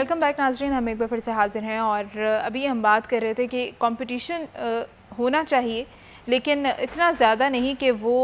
Welcome back नाजरीन, हम एक बार फिर से हाजिर हैं और अभी हम बात कर रहे थे कि कंपटीशन होना चाहिए लेकिन इतना ज़्यादा नहीं कि वो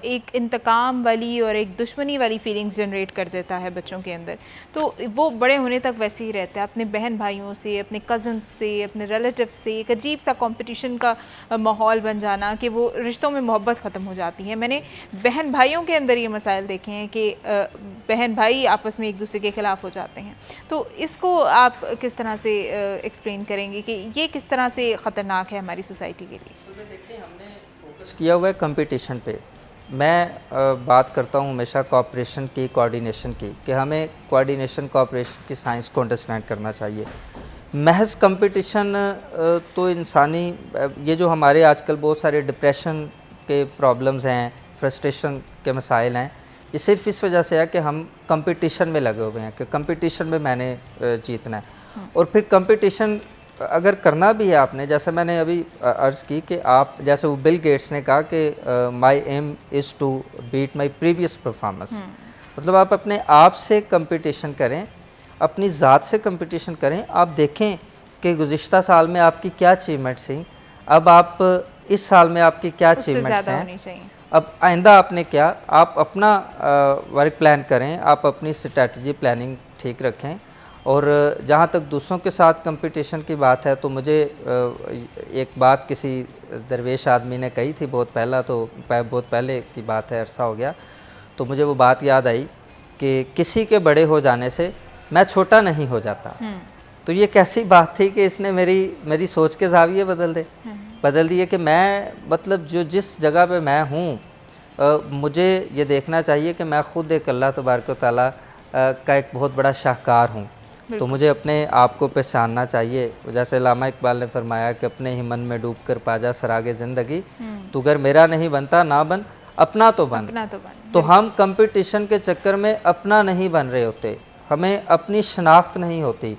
एक इंतकाम वाली और एक दुश्मनी वाली फीलिंग्स जनरेट कर देता है बच्चों के अंदर। तो वो बड़े होने तक वैसे ही रहता है, अपने बहन भाइयों से, अपने कज़न से, अपने रिलेटिव से एक अजीब सा कंपटीशन का माहौल बन जाना कि वो रिश्तों में मोहब्बत ख़त्म हो जाती है। मैंने बहन भाइयों के अंदर ये मसाइल देखे हैं कि बहन भाई आपस में एक दूसरे के ख़िलाफ़ हो जाते हैं। तो इसको आप किस तरह से एक्सप्लेन करेंगे कि ये किस तरह से ख़तरनाक है हमारी सोसाइटी के लिए? किया हुआ है कंपटीशन पे। मैं बात करता हूँ हमेशा कोऑपरेशन की, कोऑर्डिनेशन की, कि हमें कोऑर्डिनेशन कोऑपरेशन की साइंस को अंडरस्टैंड करना चाहिए। महज कंपटीशन तो इंसानी ये जो हमारे आजकल बहुत सारे डिप्रेशन के प्रॉब्लम्स हैं, फ्रस्ट्रेशन के मसाइल हैं, ये सिर्फ इस वजह से है कि हम कंपटीशन में लगे हुए हैं कि कंपटीशन में मैंने जीतना है। और फिर कंपटीशन अगर करना भी है आपने, जैसे मैंने अभी अर्ज़ की कि आप, जैसे वो बिल गेट्स ने कहा कि my aim is to beat my previous performance, मतलब आप अपने आप से कंपटीशन करें, अपनी ज़ात से कंपटीशन करें। आप देखें कि गुज़िश्ता साल में आपकी क्या अचीवमेंट्स थी, अब आप इस साल में आपकी क्या अचीवमेंट्स हैं, अब आइंदा आपने क्या, आप अपना वर्क प्लान करें, आप अपनी स्ट्रेटजी प्लानिंग ठीक रखें। और जहाँ तक दूसरों के साथ कंपटीशन की बात है, तो मुझे एक बात किसी दरवेश आदमी ने कही थी बहुत पहले की बात है, अरसा हो गया, तो मुझे वो बात याद आई कि किसी के बड़े हो जाने से मैं छोटा नहीं हो जाता। तो ये कैसी बात थी कि इसने मेरी सोच के ज़ाविये बदल दिए कि मैं, मतलब जो जिस जगह पे मैं हूँ, मुझे ये देखना चाहिए कि मैं ख़ुद एक अल्लाह तबारक व तआला का एक बहुत बड़ा शाहकार हूँ। तो मुझे अपने आप को पहचानना चाहिए। जैसे अल्लामा इकबाल ने फरमाया कि अपने ही मन में डूब कर पाजा सरागे ज़िंदगी, तो अगर मेरा नहीं बनता ना बन, अपना तो बन। तो हम कंपटीशन के चक्कर में अपना नहीं बन रहे होते, हमें अपनी शनाख्त नहीं होती।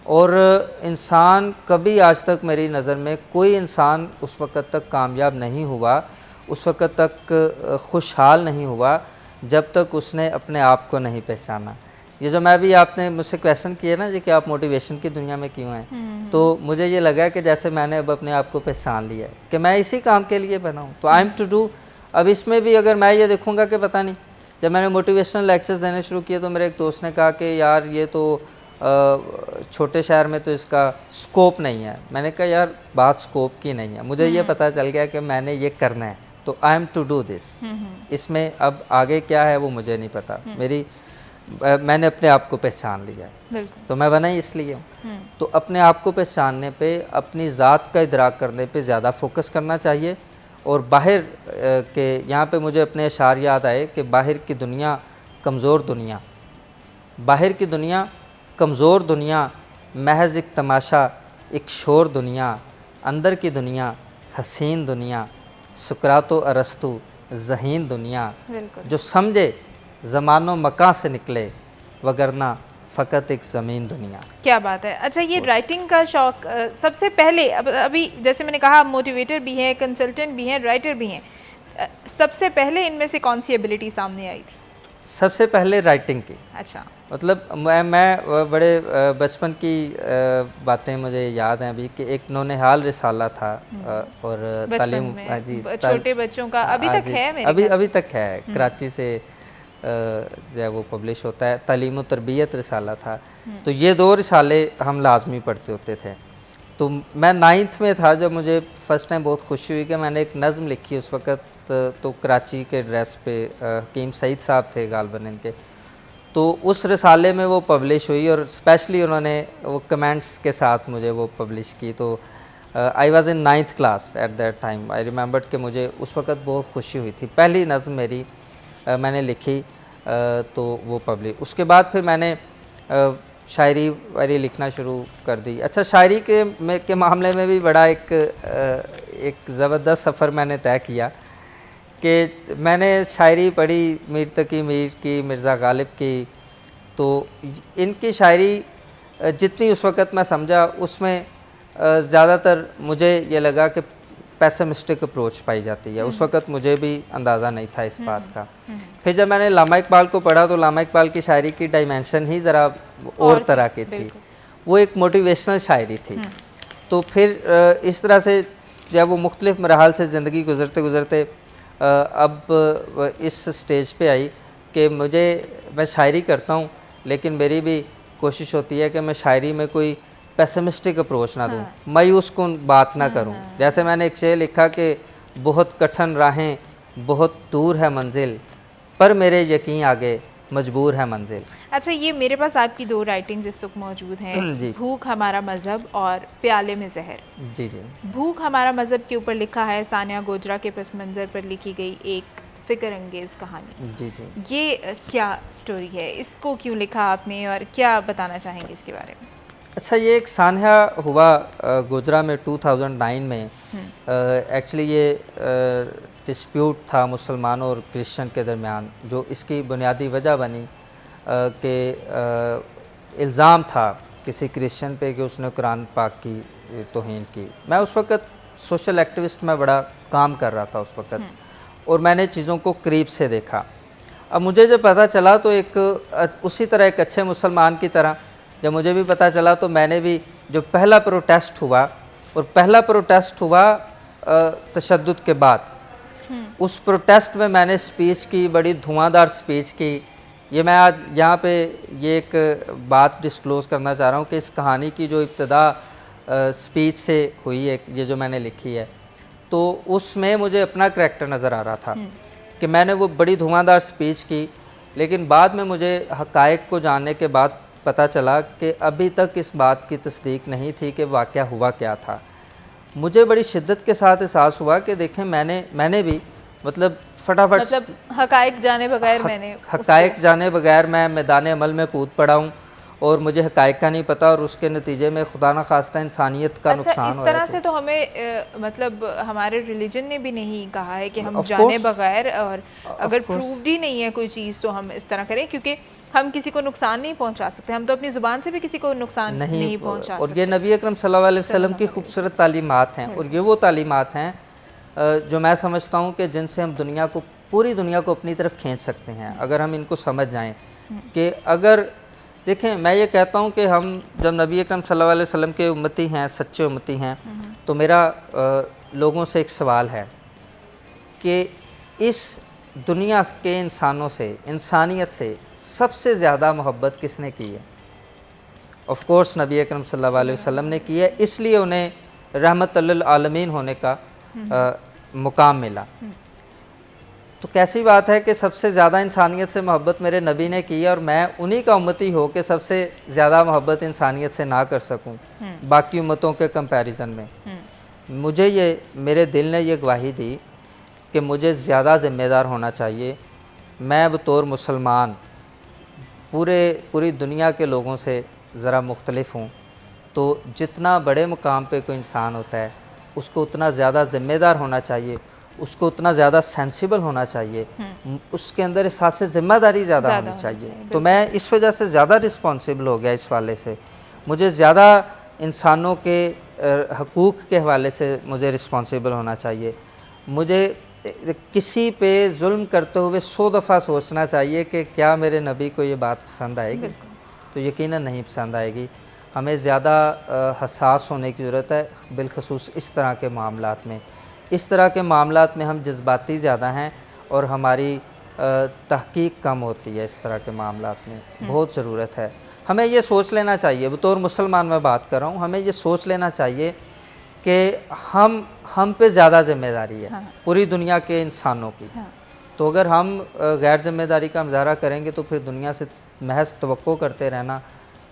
और इंसान कभी आज तक, मेरी नज़र में कोई इंसान उस वक़्त तक कामयाब नहीं हुआ, उस वक़्त तक खुशहाल नहीं हुआ जब तक उसने अपने आप को नहीं पहचाना। ये जो मैं भी, आपने मुझसे क्वेश्चन किया ना जी कि आप मोटिवेशन की दुनिया में क्यों हैं, तो मुझे ये लगा कि जैसे मैंने अब अपने आप को पहचान लिया है कि मैं इसी काम के लिए बना हूँ, तो आई एम टू डू। अब इसमें भी अगर मैं ये देखूँगा कि पता नहीं, जब मैंने मोटिवेशनल लेक्चर्स देने शुरू किए तो मेरे एक दोस्त ने कहा कि यार ये तो छोटे शहर में तो इसका स्कोप नहीं है। मैंने कहा यार बात स्कोप की नहीं है, मुझे ये पता चल गया कि मैंने ये करना है, तो I am to do this. इसमें अब आगे क्या है वो मुझे नहीं पता, मैंने अपने आप को पहचान लिया है, तो मैं बना ही इसलिए हूँ। तो अपने आप को पहचानने पे, अपनी ज़ात का इदराक करने पे ज़्यादा फोकस करना चाहिए। और बाहर के, यहाँ पे मुझे अपने अशार याद आए कि बाहर की दुनिया कमज़ोर दुनिया, बाहर की दुनिया कमज़ोर दुनिया, महज एक तमाशा, एक शोर दुनिया, अंदर की दुनिया हसीन दुनिया, सुकरातो अरस्तु ज़हीन दुनिया, जो समझे ज़मानो मकां से निकले, वगरना फ़कत एक ज़मीन दुनिया। क्या बात है। अच्छा, ये राइटिंग का शौक़ सबसे पहले, अभी जैसे मैंने कहा, मोटिवेटर भी हैं, कंसल्टेंट भी हैं, राइटर भी हैं, सबसे पहले इनमें से कौन सी एबिलिटी सामने आई थी? सबसे पहले राइटिंग की। अच्छा, मतलब मैं बड़े बचपन की बातें मुझे याद हैं अभी कि एक नौनिहाल रिसाला था, और तालीम जी, छोटे बच्चों का अभी तक है, मेरे अभी तक है, कराची से जो है वो पब्लिश होता है, तालीम व तरबियत रिसाला था। तो ये 2 रिसाले हम लाजमी पढ़ते होते थे। तो मैं 9th में था जब मुझे फ़र्स्ट टाइम बहुत खुशी हुई कि मैंने एक नज़म लिखी उस वक़्त, तो कराची के एड्रेस पे हकीम सईद साहब थे गालबन इनके, तो उस रिसाले में वो पब्लिश हुई और स्पेशली उन्होंने वो कमेंट्स के साथ मुझे वो पब्लिश की। तो I was in 9th class at that time. I remembered कि मुझे उस वक़्त बहुत खुशी हुई थी, पहली नज़म मेरी मैंने लिखी, तो वो पब्लिश। उसके बाद फिर मैंने शायरी वायरी लिखना शुरू कर दी। अच्छा, शायरी के मामले में भी बड़ा एक ज़बरदस्त सफ़र मैंने तय किया कि मैंने शायरी पढ़ी मीर तकी मीर की, मिर्ज़ा गालिब की। तो इनकी शायरी जितनी उस वक़्त मैं समझा, उसमें ज़्यादातर मुझे ये लगा कि पेसिमिस्टिक अप्रोच पाई जाती है। उस वक़्त मुझे भी अंदाज़ा नहीं था इस बात का। फिर जब मैंने अल्लामा इकबाल को पढ़ा तो अल्लामा इकबाल की शायरी की डायमेंशन ही ज़रा और तरह की थी। वो एक मोटिवेशनल शायरी थी। तो फिर इस तरह से जब वो मुख्तलिफ मराहल से ज़िंदगी गुज़रते गुज़रते अब इस स्टेज पे आई कि मैं शायरी करता हूँ, लेकिन मेरी भी कोशिश होती है कि मैं शायरी में कोई पेसिमिस्टिक अप्रोच ना दूँ, मायूस कुन बात ना करूँ। जैसे मैंने एक शेर लिखा कि बहुत कठिन राहें, बहुत दूर है मंजिल, पर मेरे यकीन आगे मजबूर है मंजिल। अच्छा, ये मेरे पास आपकी 2 राइटिंग्स इस वक्त मौजूद हैं, भूख हमारा मज़हब और प्याले में जहर। जी जी। भूख हमारा मज़हब के ऊपर लिखा है सानिया गोजरा के पस मंज़र पर लिखी गई एक फ़िक्र अंगेज़ कहानी। जी जी। ये क्या स्टोरी है, इसको क्यों लिखा आपने और क्या बताना चाहेंगे इसके बारे में? अच्छा, ये एक सान्या हुआ गोजरा में 2009 में। एक्चुअली ये डिस्प्यूट था मुसलमानों और क्रिश्चियन के दरमियान, जो इसकी बुनियादी वजह बनी कि इल्ज़ाम था किसी क्रिश्चियन पे कि उसने कुरान पाक की तौहीन की। मैं उस वक़्त सोशल एक्टिविस्ट में बड़ा काम कर रहा था उस वक़्त, और मैंने चीज़ों को करीब से देखा। अब मुझे जब पता चला तो उसी तरह एक अच्छे मुसलमान की तरह जब मुझे भी पता चला तो मैंने भी, जो पहला प्रोटेस्ट हुआ, और पहला प्रोटेस्ट हुआ तशद्दुद के बाद, उस प्रोटेस्ट में मैंने स्पीच की, बड़ी धुआंधार स्पीच की। ये मैं आज यहाँ पे ये एक बात डिस्क्लोज़ करना चाह रहा हूँ कि इस कहानी की जो इब्तिदा स्पीच से हुई है, ये जो मैंने लिखी है, तो उसमें मुझे अपना करैक्टर नज़र आ रहा था कि मैंने वो बड़ी धुआंधार स्पीच की, लेकिन बाद में मुझे हक़ाइक़ को जानने के बाद पता चला कि अभी तक इस बात की तस्दीक नहीं थी कि वाक़या हुआ क्या था। मुझे बड़ी शिद्दत के साथ एहसास हुआ कि देखें मैंने भी मतलब फटाफट हक़ाइक़ जाने बगैर हक़ाइक़ जाने बगैर मैं मैदान अमल में कूद पड़ा हूँ, और मुझे हक़ाइक़ का नहीं पता, और उसके नतीजे में खुदा न खास्ता इंसानियत का नुकसान हो रहा है। इस तरह से तो हमें मतलब हमारे रिलीजन ने भी नहीं कहा है कि हम जाने बगैर, और अगर प्रूव्ड ही नहीं है कोई चीज़ तो हम इस तरह करें, क्योंकि हम किसी को नुकसान नहीं पहुंचा सकते। हम तो अपनी ज़ुबान से भी किसी को नुकसान नहीं पहुंचा सकते। और ये नबी अकरम सल्लल्लाहु अलैहि वसल्लम की खूबसूरत तालीमात हैं, और ये वो तालीमात हैं जो मैं समझता हूँ कि जिनसे हम पूरी दुनिया को अपनी तरफ खींच सकते हैं, अगर हम इनको समझ जाएँ। कि अगर देखें, मैं ये कहता हूँ कि हम जब नबी अकरम सल्लल्लाहु अलैहि वसल्लम के उम्मती हैं, सच्चे उम्मती हैं, तो मेरा लोगों से एक सवाल है कि इस दुनिया के इंसानों से, इंसानियत से सबसे ज़्यादा मोहब्बत किसने की है? ऑफ़ कोर्स नबी अकरम सल्लल्लाहु अलैहि वसल्लम ने की है, इसलिए उन्हें रहमतुल लिल आलमीन होने का मुकाम मिला। तो कैसी बात है कि सबसे ज़्यादा इंसानियत से मोहब्बत मेरे नबी ने की है, और मैं उन्हीं का उम्मती हो के सबसे ज़्यादा मोहब्बत इंसानियत से ना कर सकूं बाकी उम्मतों के कंपैरिजन में। मुझे मेरे दिल ने ये गवाही दी कि मुझे ज़्यादा ज़िम्मेदार होना चाहिए। मैं बतौर मुसलमान पूरी दुनिया के लोगों से ज़रा मुख्तलिफ हूँ, तो जितना बड़े मुकाम पे कोई इंसान होता है उसको उतना ज़्यादा ज़िम्मेदार होना चाहिए, उसको उतना ज़्यादा सेंसिबल होना चाहिए, उसके अंदर एहसास ज़िम्मेदारी ज़्यादा होनी चाहिए। तो मैं इस वजह से ज़्यादा रिस्पॉन्सिबल हो गया इस वाले से। मुझे ज़्यादा इंसानों के हकूक़ के हवाले से मुझे रिस्पॉन्सिबल होना चाहिए। मुझे किसी पे जुल्म करते हुए 100 दफ़ा सोचना चाहिए कि क्या मेरे नबी को ये बात पसंद आएगी, तो यकीनन नहीं पसंद आएगी। हमें ज़्यादा हसास होने की ज़रूरत है, बिलखसूस इस तरह के मामलात में। इस तरह के मामलात में हम जज्बाती ज़्यादा हैं और हमारी तहकीक कम होती है। इस तरह के मामलात में बहुत ज़रूरत है। हमें ये सोच लेना चाहिए, बतौर मुसलमान मैं बात कर रहा हूँ, हमें ये सोच लेना चाहिए कि हम पे ज़्यादा ज़िम्मेदारी है पूरी दुनिया के इंसानों की। तो अगर हम गैर ज़िम्मेदारी का मुज़ाहरा करेंगे तो फिर दुनिया से महज तवक्को करते रहना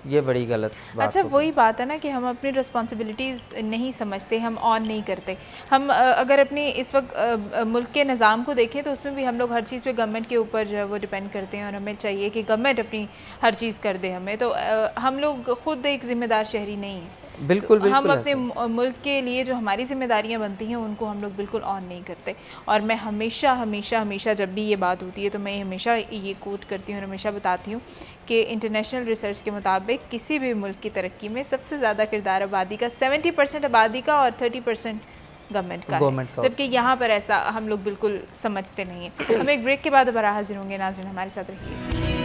ये बड़ी गलत बात। अच्छा, वही बात है ना कि हम अपनी रिस्पॉन्सिबिलिटीज़ नहीं समझते, हम ऑन नहीं करते। हम अगर अपनी इस वक्त मुल्क के निज़ाम को देखें तो उसमें भी हम लोग हर चीज़ पे गवर्नमेंट के ऊपर जो है वो डिपेंड करते हैं, और हमें चाहिए कि गवर्नमेंट अपनी हर चीज़ कर दे हमें। तो हम लोग ख़ुद एक ज़िम्मेदार शहरी नहीं है। बिल्कुल हम अपने मुल्क के लिए जो हमारी ज़िम्मेदारियां बनती हैं उनको हम लोग बिल्कुल ऑन नहीं करते। और मैं हमेशा हमेशा हमेशा जब भी ये बात होती है तो मैं हमेशा ये कोट करती हूँ और हमेशा बताती हूँ कि इंटरनेशनल रिसर्च के मुताबिक किसी भी मुल्क की तरक्की में सबसे ज़्यादा किरदार आबादी का 70% आबादी का और 30% गवर्नमेंट का है, जबकि यहाँ पर ऐसा हम लोग बिल्कुल समझते नहीं हैं। हम एक ब्रेक के बाद दोबारा हाजिर होंगे। नाज़रीन, हमारे साथ रहिए।